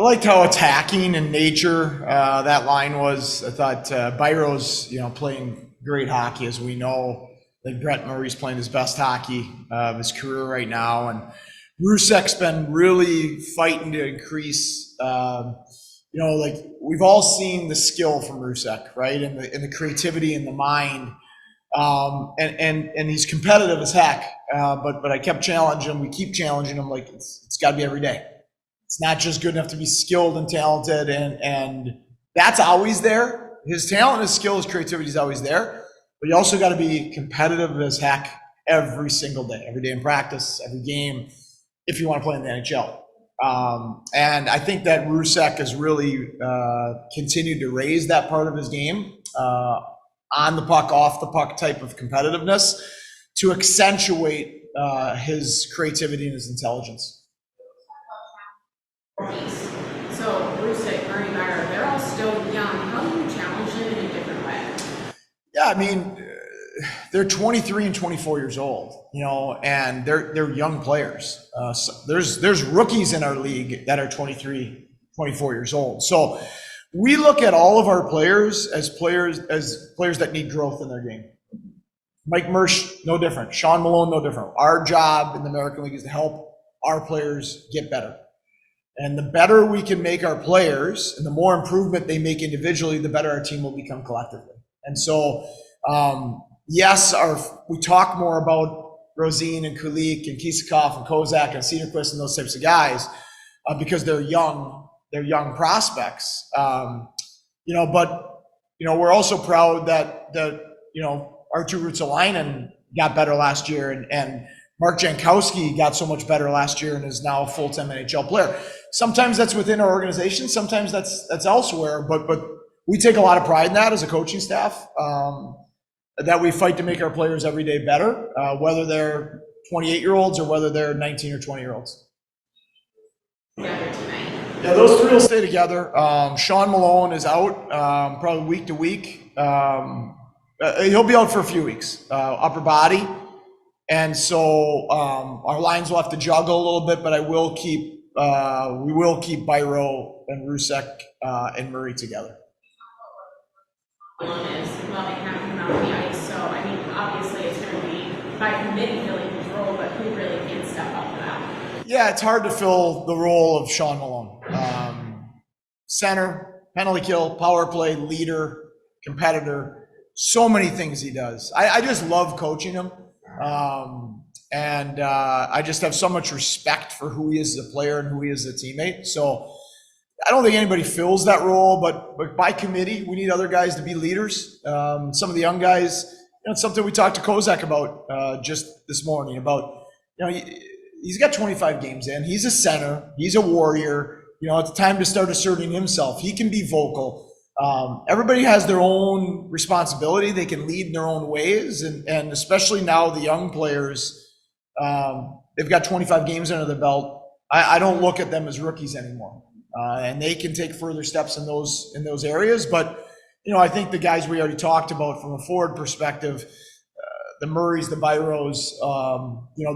liked how attacking in nature that line was. I thought Byro's, playing great hockey, as we know. I think Brett Murray's playing his best hockey of his career right now, and Rusek's been really fighting to increase. We've all seen the skill from Rusek, right, and the creativity and the mind, and he's competitive as heck. But I kept challenging him. We keep challenging him. Like it's got to be every day. It's not just good enough to be skilled and talented, and that's always there. His talent, his skill, his creativity is always there. But you also got to be competitive as heck every single day, every day in practice, every game, if you want to play in the NHL. And I think that Rusek has really continued to raise that part of his game, on the puck, off the puck type of competitiveness, to accentuate his creativity and his intelligence. So Rusek, Bernie Meyer, they're all still young. How do you challenge them in a different way? Yeah, I mean, they're 23 and 24 years old, and they're young players. So there's rookies in our league that are 23, 24 years old. So we look at all of our players as players that need growth in their game. Mike Mersch, no different. Sean Malone, no different. Our job in the American League is to help our players get better. And the better we can make our players and the more improvement they make individually, the better our team will become collectively. And so, yes, we talk more about Rosine and Kulik and Kisakov and Kozak and Cedarquist and those types of guys because they're young prospects. But we're also proud that Arttu Ruotsalainen got better last year, and Mark Jankowski got so much better last year and is now a full-time NHL player. Sometimes that's within our organization, sometimes that's elsewhere, but we take a lot of pride in that as a coaching staff, that we fight to make our players every day better, whether they're 28-year-olds or whether they're 19 or 20-year-olds. Yeah, those three will stay together. Sean Malone is out probably week to week. He'll be out for a few weeks, upper body. And so our lines will have to juggle a little bit, but we will keep Byro and Rusek and Murray together. Is loving having him out on the ice. So, I mean, obviously it's going to be by committee filling his role, but who really can step up for that? Yeah, it's hard to fill the role of Sean Malone. Center, penalty kill, power play, leader, competitor, so many things he does. I just love coaching him. And I just have so much respect for who he is as a player and who he is as a teammate. So I don't think anybody fills that role, but by committee, we need other guys to be leaders. Some of the young guys, it's something we talked to Kozak about just this morning about, he's got 25 games in. He's a center. He's a warrior. It's time to start asserting himself. He can be vocal. Everybody has their own responsibility. They can lead in their own ways. And especially now the young players, they've got 25 games under the belt. I don't look at them as rookies anymore. And they can take further steps in those areas. But, I think the guys we already talked about from a forward perspective, the Murrays, the Byros,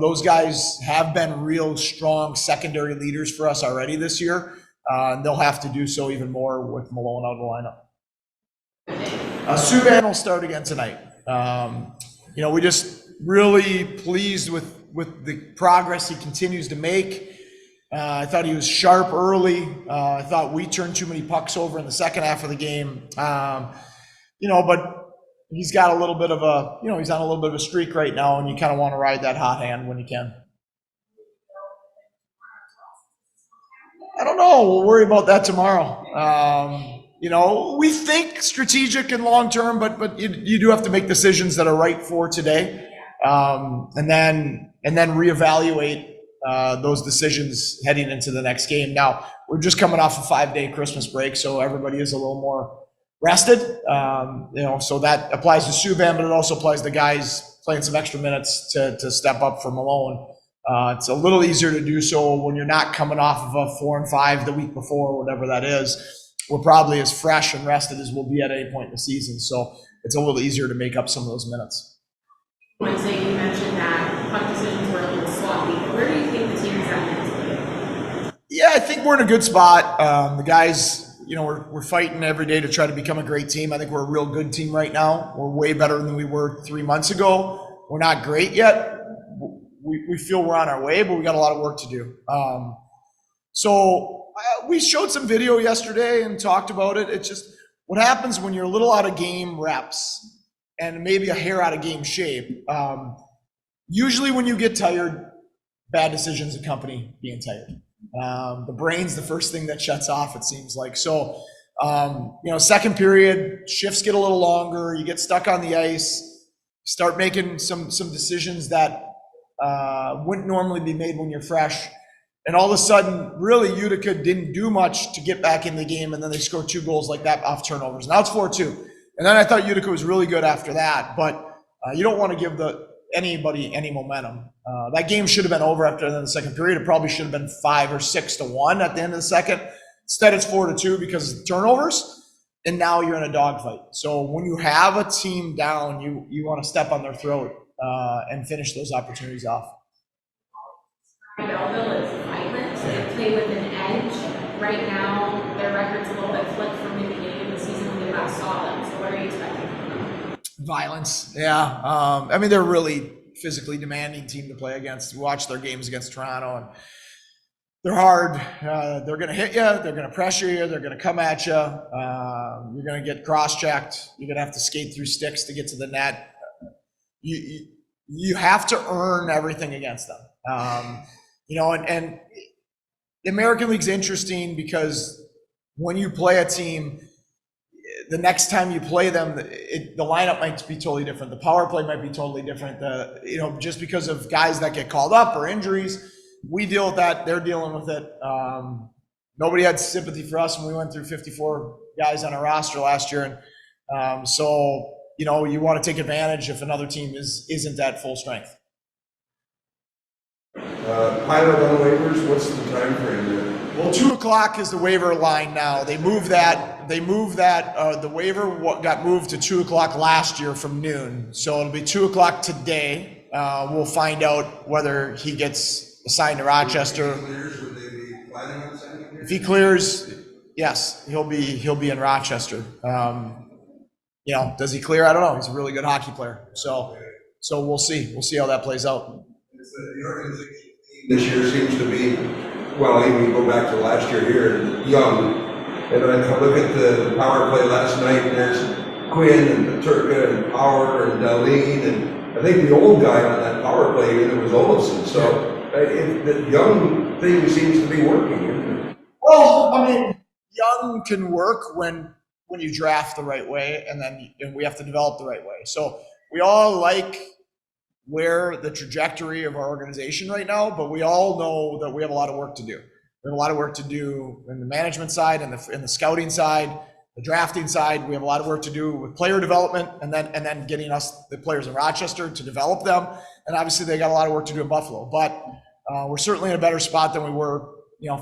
those guys have been real strong secondary leaders for us already this year. And they'll have to do so even more with Malone out of the lineup. Subban will start again tonight. We just really pleased with the progress he continues to make. I thought he was sharp early. I thought we turned too many pucks over in the second half of the game. But he's got a little bit of he's on a little bit of a streak right now, and you kind of want to ride that hot hand when you can. I don't know. We'll worry about that tomorrow. We think strategic and long term, but you do have to make decisions that are right for today, and then reevaluate those decisions heading into the next game. Now we're just coming off a 5-day Christmas break, so everybody is a little more rested. So that applies to Subban, but it also applies to guys playing some extra minutes to step up for Malone. It's a little easier to do so when you're not coming off of a 4 and 5 the week before, whatever that is. We're probably as fresh and rested as we'll be at any point in the season. So it's a little easier to make up some of those minutes. Wednesday, you mentioned that puck decisions were a little sloppy. Where do you think the team is at mentally? Yeah, I think we're in a good spot. The guys, we're fighting every day to try to become a great team. I think we're a real good team right now. We're way better than we were 3 months ago. We're not great yet. We feel we're on our way, but we got a lot of work to do. So we showed some video yesterday and talked about it. It's just what happens when you're a little out of game reps and maybe a hair out of game shape. Usually when you get tired, bad decisions accompany being tired. The brain's the first thing that shuts off, it seems like. So, second period, shifts get a little longer, you get stuck on the ice, start making some decisions that wouldn't normally be made when you're fresh. And all of a sudden, really, Utica didn't do much to get back in the game, and then they scored 2 goals like that off turnovers. Now it's 4-2. And then I thought Utica was really good after that, but you don't want to give anybody any momentum. That game should have been over after the second period. It probably should have been 5 or 6-1 at the end of the second. Instead, it's 4-2 because of the turnovers, and now you're in a dogfight. So when you have a team down, you want to step on their throat and finish those opportunities off. Belleville is violent. They play with an edge. Right now, their record's a little bit flipped from the beginning of the season when they last saw them. So what are you expecting from them? Violence, yeah. They're a really physically demanding team to play against. We watch their games against Toronto, and they're hard. They're going to hit you. They're going to pressure you. They're going to come at you. You're going to get cross-checked. You're going to have to skate through sticks to get to the net. You have to earn everything against them. And the American League's interesting because when you play a team, the next time you play them, the lineup might be totally different. The power play might be totally different. Just because of guys that get called up or injuries, we deal with that. They're dealing with it. Nobody had sympathy for us when we went through 54 guys on our roster last year. And you want to take advantage if another team isn't at full strength. Pilot on waivers, what's the time frame there? Well, 2:00 is the waiver line now. They moved that. The waiver got moved to 2:00 last year from noon. So it'll be 2:00 today. We'll find out whether he gets assigned to Rochester. Would they be planning on sending him? If he clears, yes, he'll be in Rochester. Does he clear? I don't know. He's a really good hockey player. So we'll see. We'll see how that plays out. The organization this year seems to be, well, even go back to last year here, young. And I look at the power play last night, and there's Quinn and Turka and Power and Darlene, and I think the old guy on that power play even was Olofsson. So the young thing seems to be working, isn't it? Well, young can work when you draft the right way, and we have to develop the right way. So we all like where the trajectory of our organization right now, but we all know that we have a lot of work to do. We have a lot of work to do in the management side and in the scouting side, the drafting side. We have a lot of work to do with player development and then getting us the players in Rochester to develop them. And obviously they got a lot of work to do in Buffalo, but we're certainly in a better spot than we were,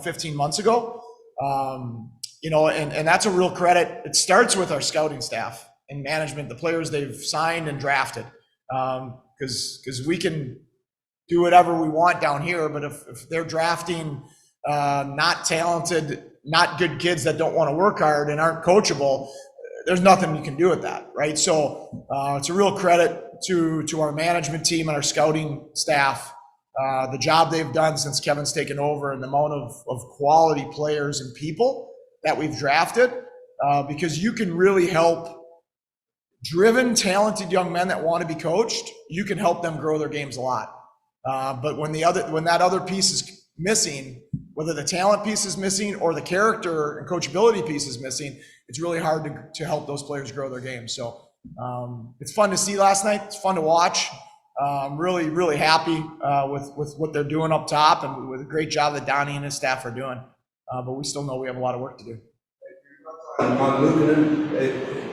15 months ago. And that's a real credit. It starts with our scouting staff and management, the players they've signed and drafted. Because we can do whatever we want down here, but if they're drafting not talented, not good kids that don't want to work hard and aren't coachable, there's nothing you can do with that, right? So it's a real credit to our management team and our scouting staff, the job they've done since Kevin's taken over and the amount of quality players and people that we've drafted, because you can really help driven, talented young men that want to be coached. You can help them grow their games a lot. But when that other piece is missing, whether the talent piece is missing or the character and coachability piece is missing, it's really hard to help those players grow their games. So it's fun to see last night. It's fun to watch. Really, really happy with what they're doing up top and with a great job that Donnie and his staff are doing. But we still know we have a lot of work to do. On Luukkonen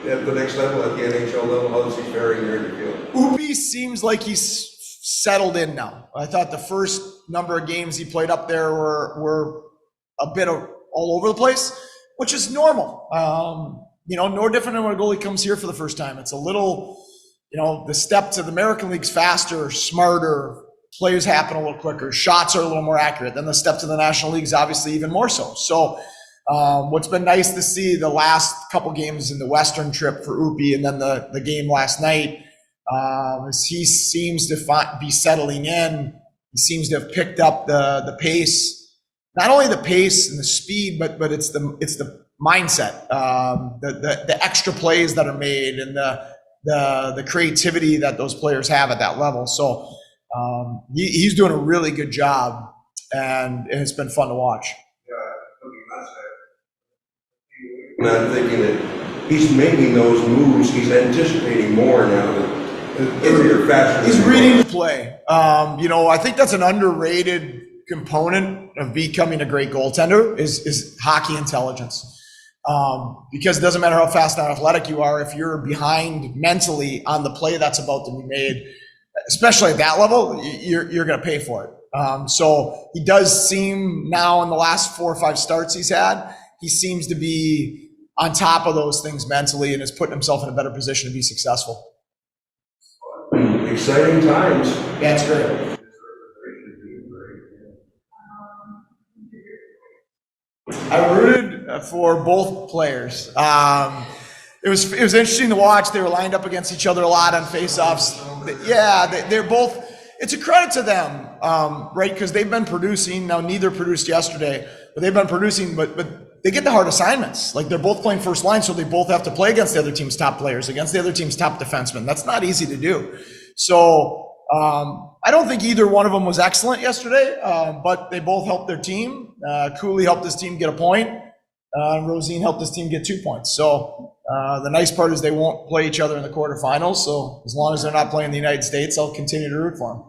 at the next level, at the NHL level, how does he faring there in the field? Upi seems like he's settled in now. I thought the first number of games he played up there were a bit of all over the place, which is normal. No different than when a goalie comes here for the first time. It's a little, the step to the American League's faster, smarter. plays happen a little quicker, shots are a little more accurate. Then the step to the National League is obviously even more so. So what's been nice to see the last couple games in the Western trip for Upi and then the game last night is he seems to be settling in. He seems to have picked up the pace, not only the pace and the speed, but it's the mindset, the extra plays that are made and the creativity that those players have at that level. So he's doing a really good job, and it's been fun to watch. And I'm thinking that he's making those moves. He's anticipating more now than earlier, faster. He's reading the play. I think that's an underrated component of becoming a great goaltender is hockey intelligence. Because it doesn't matter how fast and athletic you are, if you're behind mentally on the play that's about to be made, especially at that level, you're going to pay for it. So he does seem now in the last 4 or 5 starts he's had, he seems to be on top of those things mentally and is putting himself in a better position to be successful. Exciting times. Yeah, it's great. I rooted for both players. It was interesting to watch. They were lined up against each other a lot on faceoffs. Yeah, they're both. It's a credit to them, right? Because they've been producing. Now, neither produced yesterday, but they've been producing. But they get the hard assignments. Like they're both playing first line, so they both have to play against the other team's top players, against the other team's top defensemen. That's not easy to do. So I don't think either one of them was excellent yesterday, but they both helped their team. Cooley helped his team get a point. Rosine helped his team get 2 points. So the nice part is they won't play each other in the quarterfinals. So as long as they're not playing the United States, I'll continue to root for them.